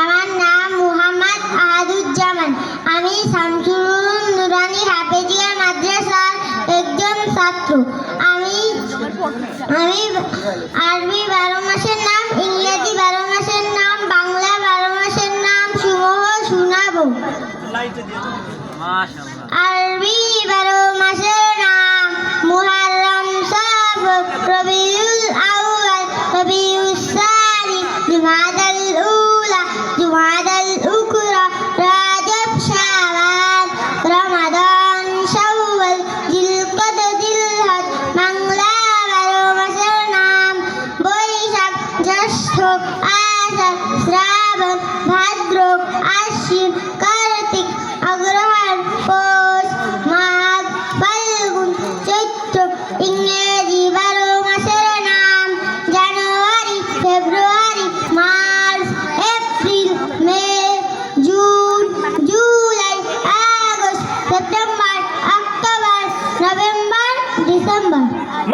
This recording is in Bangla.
আমার নাম মুহাম্মদ আহাদুজ্জামান। আমি শামসুল নুরানী হাফেজিয়া মাদ্রাসার একজন ছাত্র। আমি আরবি 12 মাসের নাম, ইংরেজি 12 মাসের নাম, বাংলা 12 মাসের নাম সমূহ শোনাবো। আরবি 12 মাসের নাম মুহররম, সফর, রবিউল আউয়াল, রবিউল সানি, জুমাদাল উলা, জুমাদাল উখরা, রাজব, শাবান, রমাদান, শাওয়াল, জিলকদ, জিলহজ। বাংলা 12 মাসের নাম বৈশাখ, জ্যৈষ্ঠ, আষাঢ়, শ্রাবণ, ভাদ্র, আশ্বিন,